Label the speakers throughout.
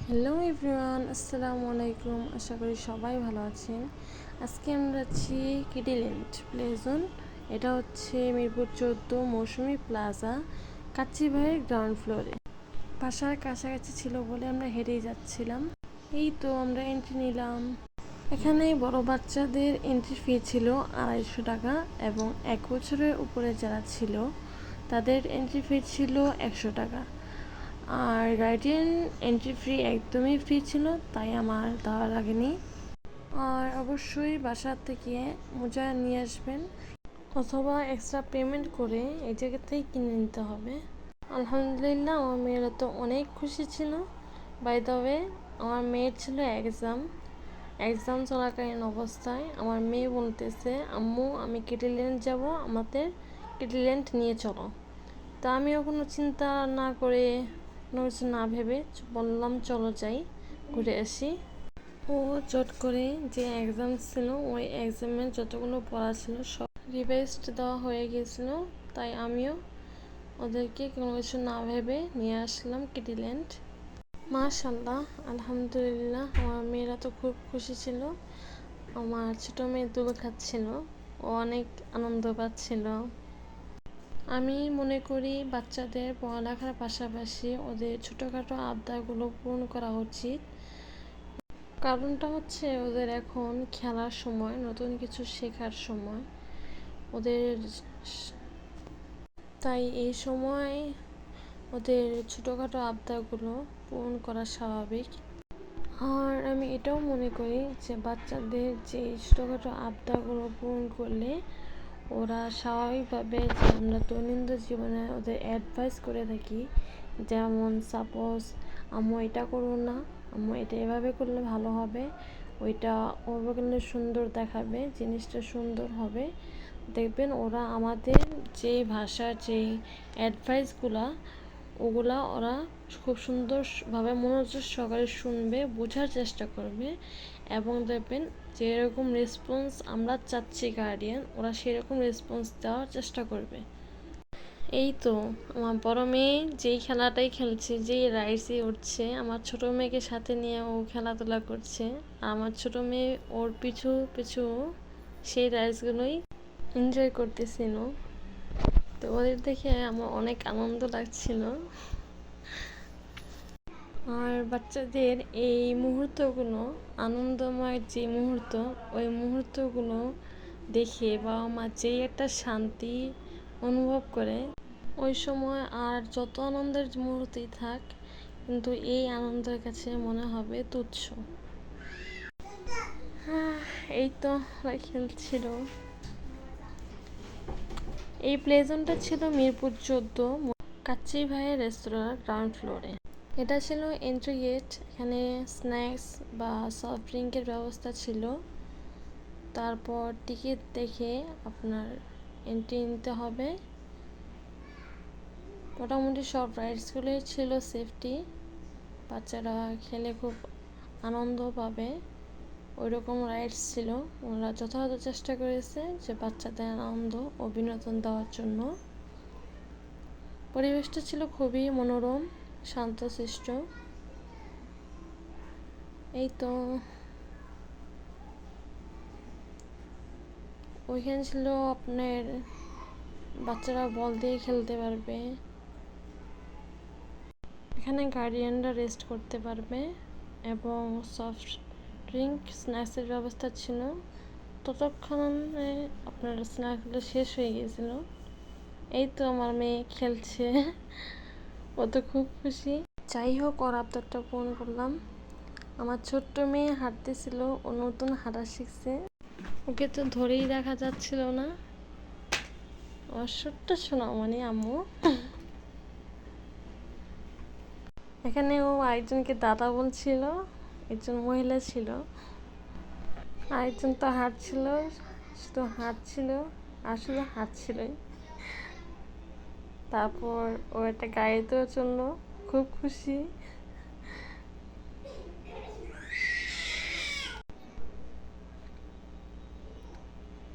Speaker 1: Hello everyone, আসসালামু আলাইকুম। আশা করি সবাই ভালো আছেন। আজকে আমরা যাচ্ছি কিডিল্যান্ড প্লে জোন। এটা হচ্ছে মিরপুর 14 মৌসুমী প্লাজা, কাচ্চি ভাইয়ের গ্রাউন্ড ফ্লোরে। বাসার কাছাকাছি ছিল বলে আমরা হেঁটেই যাচ্ছিলাম। এই তো আমরা এন্ট্রি নিলাম। এখানে বড় বাচ্চাদের এন্ট্রি ফি ছিল 250 টাকা এবং 1 বছরের উপরে যারা ছিল তাদের এন্ট্রি ফি ছিল 100 টাকা। আর গার্ডিয়ান এন্ট্রি ফ্রি একদমই ফ্রি ছিল, তাই আমার দেওয়া লাগেনি। আর অবশ্যই বাসা থেকে মোজা নিয়ে আসবেন অথবা এক্সট্রা পেমেন্ট করে এই জায়গা থেকে কিনে নিতে হবে। আলহামদুলিল্লাহ, আমার মেয়েরা তো অনেক খুশি ছিল। বাই দ্য ওয়ে, আমার মেয়ের ছিল এক্সাম চলাকালীন অবস্থায় আমার মেয়ে বলতেছে, আম্মু আমি কিডিল্যান্ড যাব, আমাদের কিডিল্যান্ড নিয়ে চলো। তা আমিও কোনো চিন্তা না করে, কোনো কিছু না ভেবে বললাম চলো যাই, ঘুরে আসি। ও চট করে যে এক্সাম ছিল ওই এক্সামের যতগুলো পড়া ছিল সব রিভাইজ দেওয়া হয়ে গিয়েছিল, তাই আমিও ওদেরকে কোনো কিছু না ভেবে নিয়ে আসলাম কিডিল্যান্ড। মাশাল্লাহ, আলহামদুলিল্লাহ, আমার মেয়েরা তো খুব খুশি ছিল। আমার ছোটো মেয়ে দুল খাচ্ছিল, ও অনেক আনন্দ পাচ্ছিল। আমি মনে করি বাচ্চাদের পড়ালেখার পাশাপাশি ওদের ছোটোখাটো আবদারগুলো পূরণ করা উচিত। কারণটা হচ্ছে ওদের এখন খেলার সময়, নতুন কিছু শেখার সময় ওদের, তাই এই সময় ওদের ছোটোখাটো আবদারগুলো পূরণ করা স্বাভাবিক। আর আমি এটাও মনে করি যে বাচ্চাদের যে ছোটোখাটো আবদারগুলো পূরণ করলে ওরা স্বাভাবিকভাবে, যে আমরা দৈনন্দিন জীবনে ওদের অ্যাডভাইস করে থাকি, যেমন সাপোজ আম্মু এটা করো না, আম্মু এটা এভাবে করলে ভালো হবে, ওইটা ওভাবে করলে সুন্দর দেখাবে, জিনিসটা সুন্দর হবে। দেখবেন ওরা আমাদের যেই ভাষার যেই অ্যাডভাইসগুলা ওগুলা ওরা খুব সুন্দরভাবে মনোযোগ সহকারে শুনবে, বোঝার চেষ্টা করবে এবং দেখবেন যে এরকম রেসপন্স আমরা চাচ্ছি গার্ডিয়ান, ওরা সেরকম রেসপন্স দেওয়ার চেষ্টা করবে। এই তো আমার বড় মেয়ে যেই খেলাটাই খেলছে, যেই রাইডসে উঠছে, আমার ছোট মেয়েকে সাথে নিয়ে ও খেলাধুলা করছে। আমার ছোট মেয়ে ওর পিছু পিছু সেই রাইডসগুলোই এনজয় করতেছিল। তো ওদের দেখে আমার অনেক আনন্দ লাগছিল। আর বাচ্চাদের এই মুহূর্তগুলো, আনন্দময় যে মুহূর্ত, ওই মুহূর্তগুলো দেখে বাবা মা যেই একটা শান্তি অনুভব করে, ওই সময় আর যত আনন্দের মুহূর্তেই থাক, কিন্তু এই আনন্দের কাছে মনে হবে তুচ্ছ। এই তো ওরা খেলছিল। এই প্লেজনটা ছিল মিরপুর 14 কাচ্চি ভাইয়ের রেস্তোরাঁ গ্রাউন্ড ফ্লোরে। এটা ছিল এন্ট্রি গেট। এখানে স্ন্যাক্স বা সফট ড্রিঙ্কের ব্যবস্থা ছিল। তারপর টিকিট দেখে আপনার এন্ট্রি নিতে হবে। মোটামুটি সব রাইডসগুলোই ছিল সেফটি, বাচ্চারা খেলে খুব আনন্দ পাবে ওই রকম রাইডস ছিল। ওরা যথাযথ চেষ্টা করেছে যে বাচ্চাদের আনন্দ ও বিনোদন দেওয়ার জন্য। পরিবেশটা ছিল খুবই মনোরম, শান্তশিষ্ট। এই তো ওইখানে ছিল আপনার বাচ্চারা বল দিয়ে খেলতে পারবে, এখানে গার্ডিয়ানরা রেস্ট করতে পারবে এবং সফট ড্রিঙ্ক স্ন্যাক্সের ব্যবস্থা ছিল। ততক্ষণে আপনার স্ন্যাক্সগুলো শেষ হয়ে গিয়েছিল। এই তো আমার মেয়ে খেলছে, ও তো খুব খুশি। যাই হোক, ওর আবদারটা পূরণ করলাম। আমার ছোট্ট মেয়ে হাঁটতেছিল, ও নতুন হাঁটা শিখছে, ওকে তো ধরেই রাখা যাচ্ছিল না। আমার ছোট্ট সোনামণি আম্মু। এখানে ও আরেকজনকে দাদা বলছিল, একজন মহিলা ছিল, আরেকজন তো হাঁটছিল, শুধু হাঁটছিল আর শুধু হাঁটছিলই। তারপর ও একটা গাড়িতেও চললো, খুব খুশি।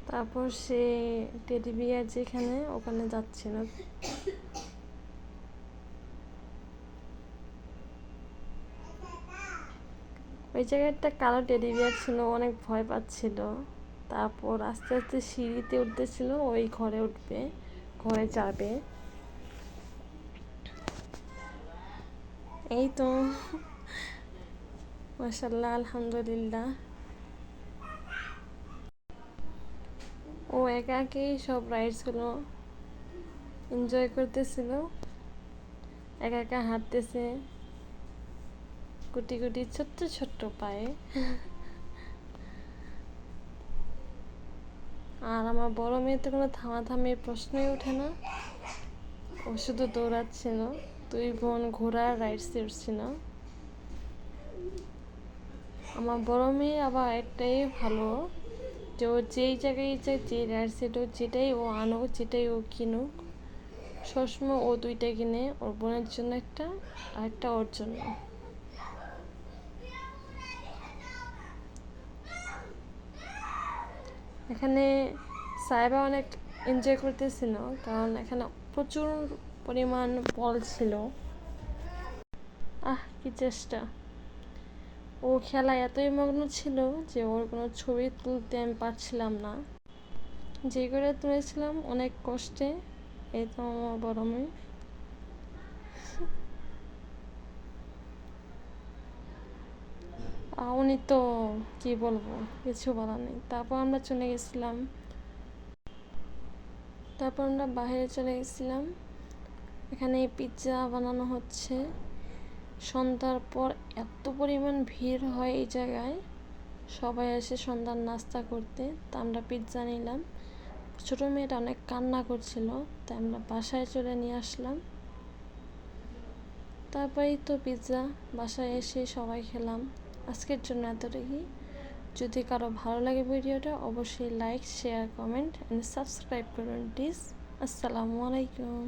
Speaker 1: তারপর সে টেডি বিয়ার যেখানে, ওখানে যাচ্ছিল। ওই জায়গায় একটা কালো টেডি বিয়ার ছিল, অনেক ভয় পাচ্ছিল। তারপর আস্তে আস্তে সিঁড়িতে উঠতেছিল, ওই ঘরে উঠবে, ঘরে যাবে। এই তো মাশাআল্লাহ, আলহামদুলিল্লাহ। ও একা একাই সব রাইডসগুলো এনজয় করতেছিল, একা একা হাঁটতেছে গুটি গুটি ছোট্ট ছোট্ট পায়ে। আর আমার বড় মেয়ে তো কোনো থামাথামির প্রশ্নই ওঠে না, ও শুধু দৌড়াচ্ছিল। 2 বোন ঘোড়ার রাইডসে উঠছিল। আমার বড় মেয়ে আবার একটাই ভালো, যে ও যেই জায়গায় যায়, যে রাইডসেট যেটাই ও আনুক, যেটাই ও কিনুক, সবসময় ও 2টা কিনে, ওর বোনের জন্য একটা আর একটা ওর জন্য। এখানে সাইবা অনেক এনজয় করতেছিল, কারণ এখানে প্রচুর পরিমাণ বল ছিল। কি চেষ্টা! ও খেলায় এতই মগ্ন ছিল যে ওর কোনো ছবি তুলতে আমি পারছিলাম না। যে করে তুলেছিলাম অনেক কষ্টে। এই তো আমার বড় মেয়ে। উনি তো কি বলবো, কিছু বলার নেই। তারপর আমরা বাইরে চলে গেছিলাম। এখানে পিৎজা বানানো হচ্ছে। সন্ধ্যার পর এত পরিমাণ ভিড় হয় এই জায়গায়, সবাই এসে সন্ধ্যার নাস্তা করতে। তা আমরা পিৎজা নিলাম। ছোটো মেয়েটা অনেক কান্না করছিল, তাই আমরা বাসায় চলে নিয়ে আসলাম। তারপরেই তো পিৎজা বাসায় এসে সবাই খেলাম। আজকের জন্য এতটুকুই। যদি কারো ভালো লাগে ভিডিওটা, অবশ্যই like, share, comment and subscribe করুন প্লিজ। আসসালামু আলাইকুম।